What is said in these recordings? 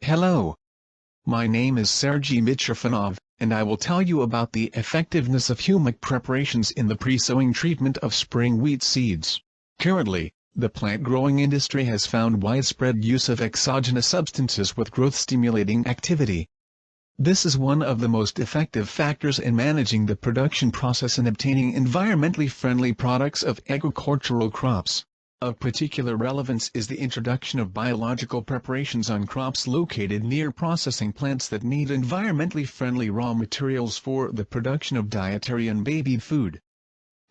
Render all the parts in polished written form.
Hello. My name is Sergey Mitrofanov, and I will tell you about the effectiveness of humic preparations in the pre-sowing treatment of spring wheat seeds. Currently, the plant-growing industry has found widespread use of exogenous substances with growth-stimulating activity. This is one of the most effective factors in managing the production process and obtaining environmentally friendly products of agricultural crops. Of particular relevance is the introduction of biological preparations on crops located near processing plants that need environmentally friendly raw materials for the production of dietary and baby food.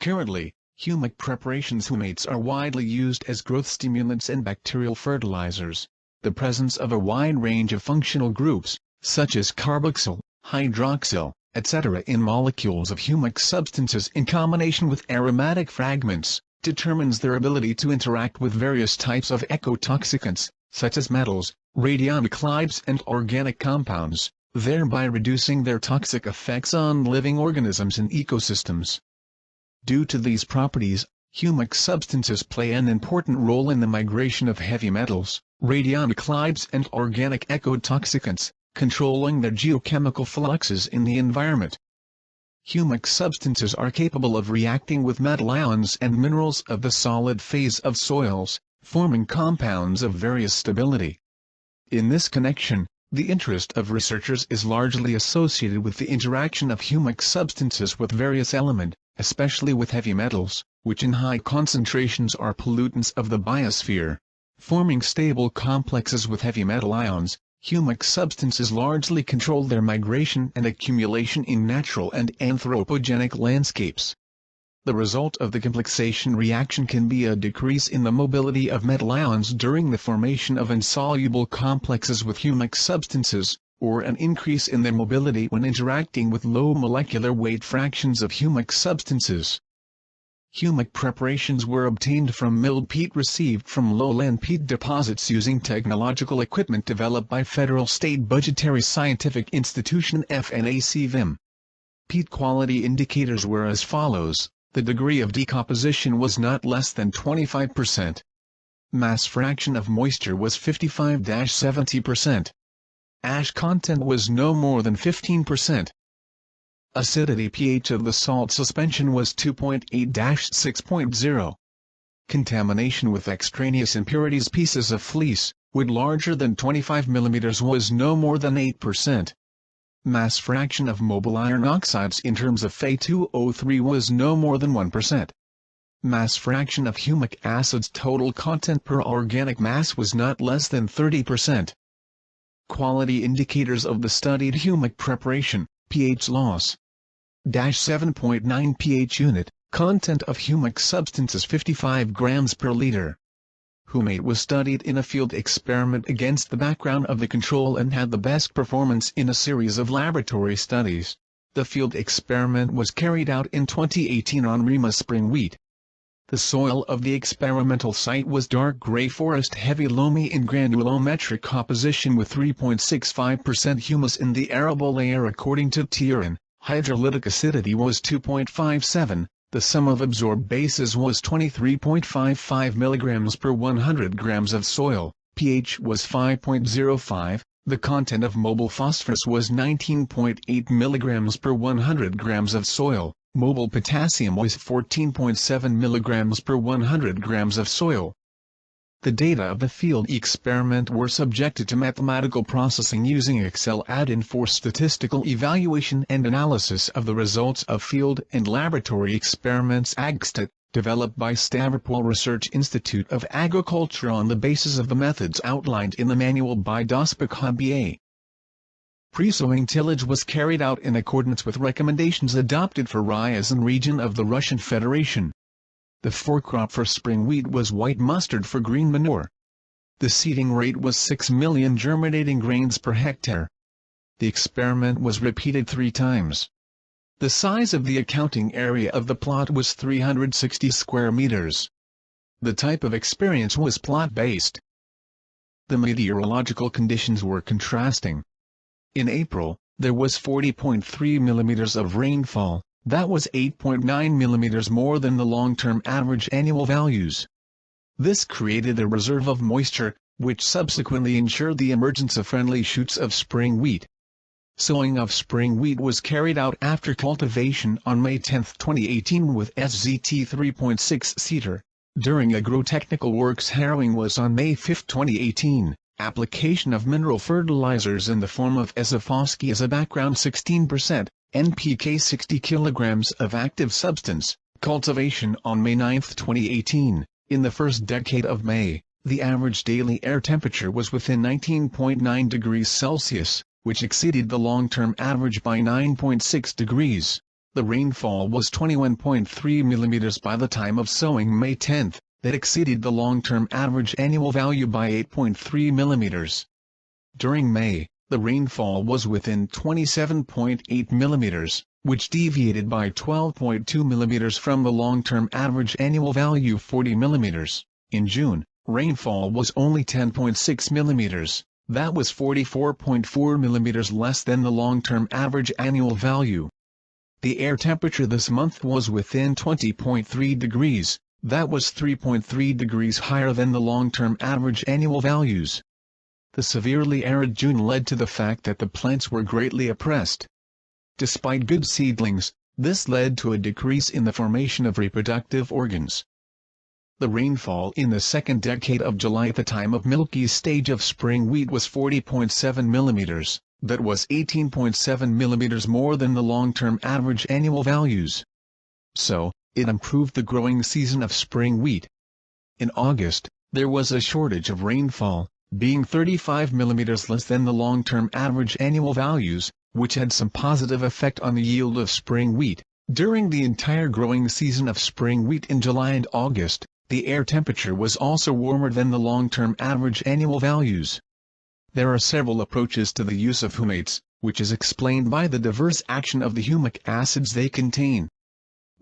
Currently, humic preparations humates are widely used as growth stimulants and bacterial fertilizers. The presence of a wide range of functional groups, such as carboxyl, hydroxyl, etc. in molecules of humic substances in combination with aromatic fragments, determines their ability to interact with various types of ecotoxicants, such as metals, radionuclides and organic compounds, thereby reducing their toxic effects on living organisms and ecosystems. Due to these properties, humic substances play an important role in the migration of heavy metals, radionuclides and organic ecotoxicants, controlling their geochemical fluxes in the environment. Humic substances are capable of reacting with metal ions and minerals of the solid phase of soils, forming compounds of various stability. In this connection, the interest of researchers is largely associated with the interaction of humic substances with various elements, especially with heavy metals, which in high concentrations are pollutants of the biosphere. Forming stable complexes with heavy metal ions, humic substances largely control their migration and accumulation in natural and anthropogenic landscapes. The result of the complexation reaction can be a decrease in the mobility of metal ions during the formation of insoluble complexes with humic substances, or an increase in their mobility when interacting with low molecular weight fractions of humic substances. Humic preparations were obtained from milled peat received from lowland peat deposits using technological equipment developed by Federal State Budgetary Scientific Institution FNAC-VIM. Peat quality indicators were as follows: the degree of decomposition was not less than 25%. Mass fraction of moisture was 55–70%. Ash content was no more than 15%. Acidity pH of the salt suspension was 2.8–6.0. Contamination with extraneous impurities. Pieces of fleece, wood larger than 25 mm was no more than 8%. Mass fraction of mobile iron oxides in terms of Fe2O3 was no more than 1%. Mass fraction of humic acid's total content per organic mass was not less than 30%. Quality indicators of the studied humic preparation: pH loss, 7.9 pH unit, content of humic substances 55 grams per liter. Humate was studied in a field experiment against the background of the control and had the best performance in a series of laboratory studies. The field experiment was carried out in 2018 on Rima spring wheat. The soil of the experimental site was dark gray forest heavy loamy in granulometric composition with 3.65% humus in the arable layer according to Tiran. Hydrolytic acidity was 2.57, the sum of absorbed bases was 23.55 mg per 100 grams of soil, pH was 5.05, the content of mobile phosphorus was 19.8 mg per 100 grams of soil, mobile potassium was 14.7 mg per 100 grams of soil. The data of the field experiment were subjected to mathematical processing using Excel add-in for statistical evaluation and analysis of the results of field and laboratory experiments AgStat, developed by Stavropol Research Institute of Agriculture on the basis of the methods outlined in the manual by Dospakha B.A. Pre-sowing tillage was carried out in accordance with recommendations adopted for Ryazan region of the Russian Federation. The forecrop for spring wheat was white mustard for green manure. The seeding rate was 6 million germinating grains per hectare. The experiment was repeated 3 times. The size of the accounting area of the plot was 360 square meters. The type of experience was plot-based. The meteorological conditions were contrasting. In April, there was 40.3 millimeters of rainfall. That was 8.9 mm more than the long-term average annual values. This created a reserve of moisture, which subsequently ensured the emergence of friendly shoots of spring wheat. Sowing of spring wheat was carried out after cultivation on May 10, 2018 with SZT 3.6 seeder. During agrotechnical works harrowing was on May 5, 2018. Application of mineral fertilizers in the form of azafoski as a background 16%, NPK 60 kg of active substance. Cultivation on May 9, 2018. In the first decade of May, the average daily air temperature was within 19.9 degrees Celsius, which exceeded the long-term average by 9.6 degrees. The rainfall was 21.3 mm by the time of sowing May 10, that exceeded the long-term average annual value by 8.3 mm. During May, the rainfall was within 27.8 mm, which deviated by 12.2 mm from the long-term average annual value 40 mm. In June, rainfall was only 10.6 mm, that was 44.4 mm less than the long-term average annual value. The air temperature this month was within 20.3 degrees, that was 3.3 degrees higher than the long-term average annual values. The severely arid June led to the fact that the plants were greatly oppressed. Despite good seedlings, this led to a decrease in the formation of reproductive organs. The rainfall in the second decade of July at the time of milky stage of spring wheat was 40.7 mm, that was 18.7 mm more than the long-term average annual values. So, it improved the growing season of spring wheat. In August, there was a shortage of rainfall, being 35 mm less than the long-term average annual values, which had some positive effect on the yield of spring wheat. During the entire growing season of spring wheat in July and August, the air temperature was also warmer than the long-term average annual values. There are several approaches to the use of humates, which is explained by the diverse action of the humic acids they contain.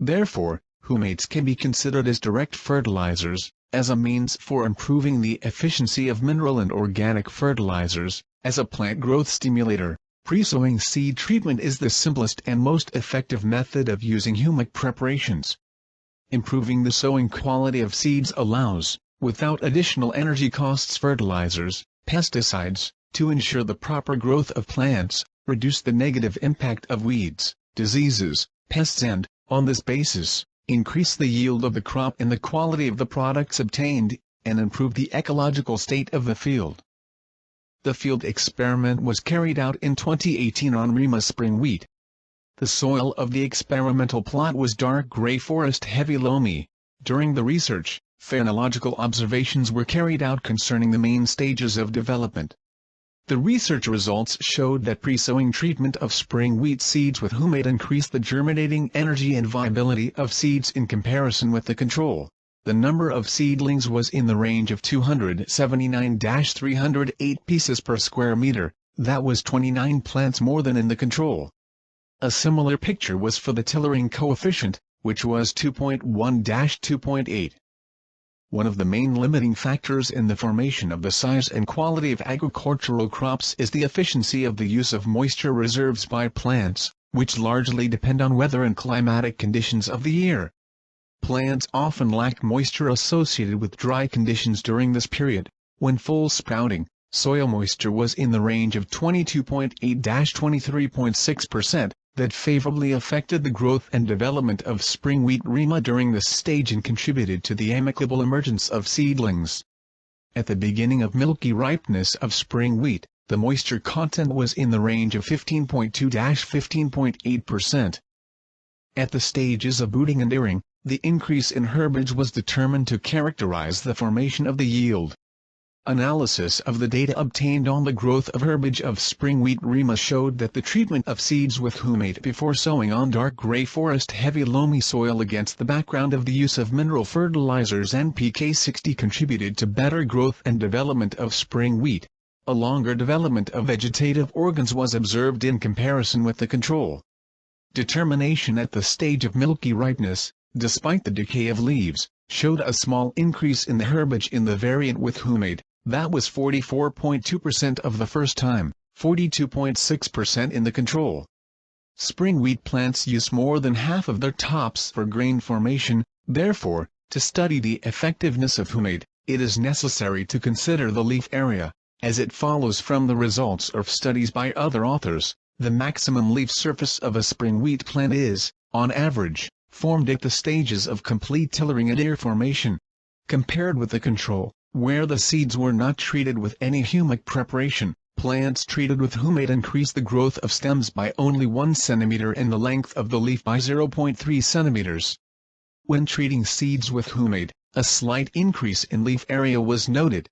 Therefore, humates can be considered as direct fertilizers, as a means for improving the efficiency of mineral and organic fertilizers. As a plant growth stimulator, pre-sowing seed treatment is the simplest and most effective method of using humic preparations. Improving the sowing quality of seeds allows, without additional energy costs, fertilizers, pesticides, to ensure the proper growth of plants, reduce the negative impact of weeds, diseases, pests and, on this basis, increase the yield of the crop and the quality of the products obtained, and improve the ecological state of the field. The field experiment was carried out in 2018 on Rima spring wheat. The soil of the experimental plot was dark gray forest heavy loamy. During the research, phenological observations were carried out concerning the main stages of development. The research results showed that pre-sowing treatment of spring wheat seeds with humate increased the germinating energy and viability of seeds in comparison with the control. The number of seedlings was in the range of 279-308 pieces per square meter, that was 29 plants more than in the control. A similar picture was for the tillering coefficient, which was 2.1-2.8. One of the main limiting factors in the formation of the size and quality of agricultural crops is the efficiency of the use of moisture reserves by plants, which largely depend on weather and climatic conditions of the year. Plants often lack moisture associated with dry conditions during this period. When full sprouting, soil moisture was in the range of 22.8-23.6%, that favorably affected the growth and development of spring wheat Rima during this stage and contributed to the amicable emergence of seedlings. At the beginning of milky ripeness of spring wheat, the moisture content was in the range of 15.2-15.8%. At the stages of booting and earing, the increase in herbage was determined to characterize the formation of the yield. Analysis of the data obtained on the growth of herbage of spring wheat Rima showed that the treatment of seeds with humate before sowing on dark gray forest heavy loamy soil against the background of the use of mineral fertilizers NPK 60 contributed to better growth and development of spring wheat. A longer development of vegetative organs was observed in comparison with the control. Determination at the stage of milky ripeness, despite the decay of leaves, showed a small increase in the herbage in the variant with humate. That was 44.2% of the first time, 42.6% in the control. Spring wheat plants use more than half of their tops for grain formation, therefore, to study the effectiveness of humate, it is necessary to consider the leaf area, as it follows from the results of studies by other authors. The maximum leaf surface of a spring wheat plant is, on average, formed at the stages of complete tillering and ear formation. Compared with the control, where the seeds were not treated with any humic preparation, plants treated with humate increased the growth of stems by only 1 cm and the length of the leaf by 0.3 cm. When treating seeds with humate, a slight increase in leaf area was noted.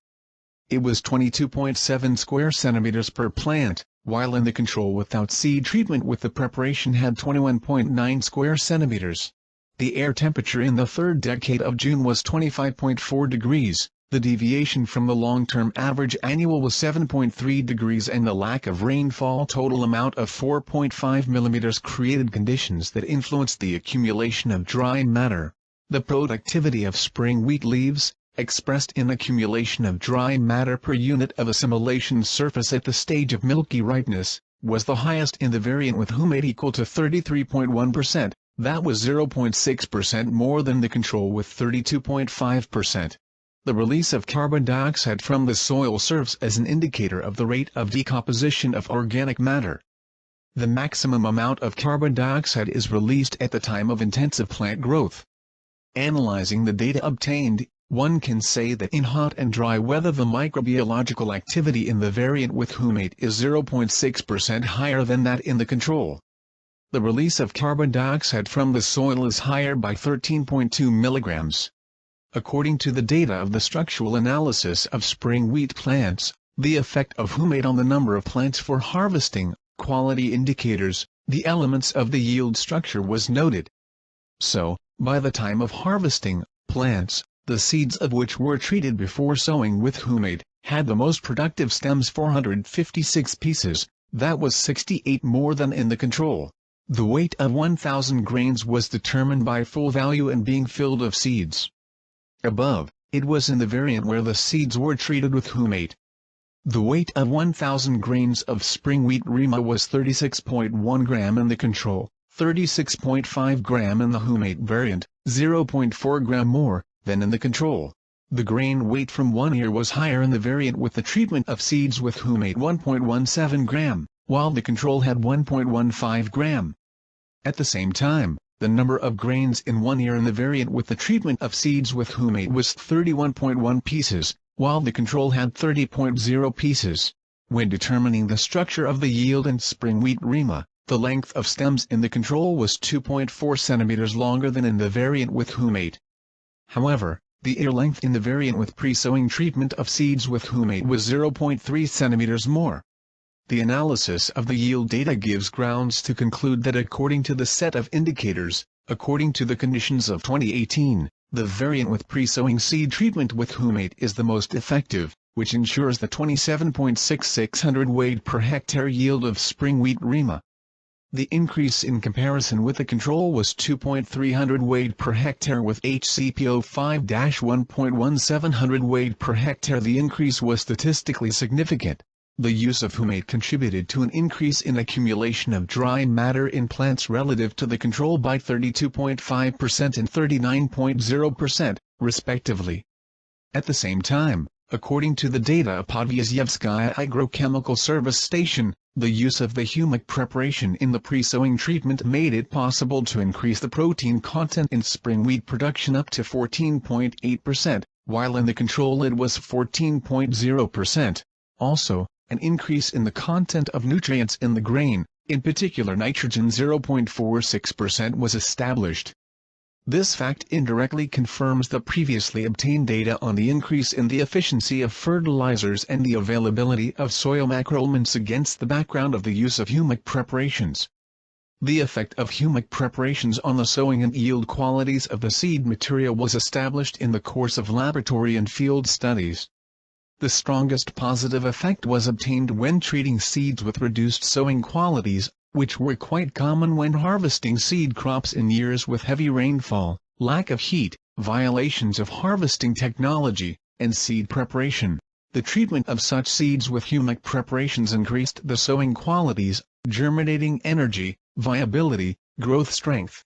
It was 22.7 square centimeters per plant, while in the control without seed treatment with the preparation had 21.9 square centimeters. The air temperature in the third decade of June was 25.4 degrees, the deviation from the long-term average annual was 7.3 degrees and the lack of rainfall total amount of 4.5 mm created conditions that influenced the accumulation of dry matter. The productivity of spring wheat leaves, expressed in accumulation of dry matter per unit of assimilation surface at the stage of milky ripeness, was the highest in the variant with humate equal to 33.1%, that was 0.6% more than the control with 32.5%. The release of carbon dioxide from the soil serves as an indicator of the rate of decomposition of organic matter. The maximum amount of carbon dioxide is released at the time of intensive plant growth. Analyzing the data obtained, one can say that in hot and dry weather the microbiological activity in the variant with humate is 0.6% higher than that in the control. The release of carbon dioxide from the soil is higher by 13.2 mg. According to the data of the structural analysis of spring wheat plants, the effect of humate on the number of plants for harvesting, quality indicators, the elements of the yield structure was noted. So, by the time of harvesting, plants, the seeds of which were treated before sowing with humate, had the most productive stems 456 pieces, that was 68 more than in the control. The weight of 1,000 grains was determined by full value and being filled of seeds. Above, it was in the variant where the seeds were treated with humate. The weight of 1,000 grains of spring wheat rima was 36.1 gram in the control, 36.5 gram in the humate variant, 0.4 gram more than in the control. The grain weight from 1 ear was higher in the variant with the treatment of seeds with humate 1.17 gram, while the control had 1.15 gram. At the same time, the number of grains in 1 ear in the variant with the treatment of seeds with humate was 31.1 pieces, while the control had 30.0 pieces. When determining the structure of the yield in spring wheat rima, the length of stems in the control was 2.4 centimeters longer than in the variant with humate. However, the ear length in the variant with pre-sowing treatment of seeds with humate was 0.3 centimeters more. The analysis of the yield data gives grounds to conclude that according to the set of indicators, according to the conditions of 2018, the variant with pre-sowing seed treatment with humate is the most effective, which ensures the 27.66 hundredweight per hectare yield of spring wheat rima. The increase in comparison with the control was 2.3 hundredweight per hectare with HCPO 5-1.17 hundredweight per hectare. The increase was statistically significant. The use of humate contributed to an increase in accumulation of dry matter in plants relative to the control by 32.5% and 39.0%, respectively. At the same time, according to the data of Podvyazhevskaya Agrochemical Service Station, the use of the humic preparation in the pre-sowing treatment made it possible to increase the protein content in spring wheat production up to 14.8%, while in the control it was 14.0%. Also, an increase in the content of nutrients in the grain, in particular nitrogen 0.46%, was established. This fact indirectly confirms the previously obtained data on the increase in the efficiency of fertilizers and the availability of soil macroelements against the background of the use of humic preparations. The effect of humic preparations on the sowing and yield qualities of the seed material was established in the course of laboratory and field studies. The strongest positive effect was obtained when treating seeds with reduced sowing qualities, which were quite common when harvesting seed crops in years with heavy rainfall, lack of heat, violations of harvesting technology, and seed preparation. The treatment of such seeds with humic preparations increased the sowing qualities, germinating energy, viability, growth strength,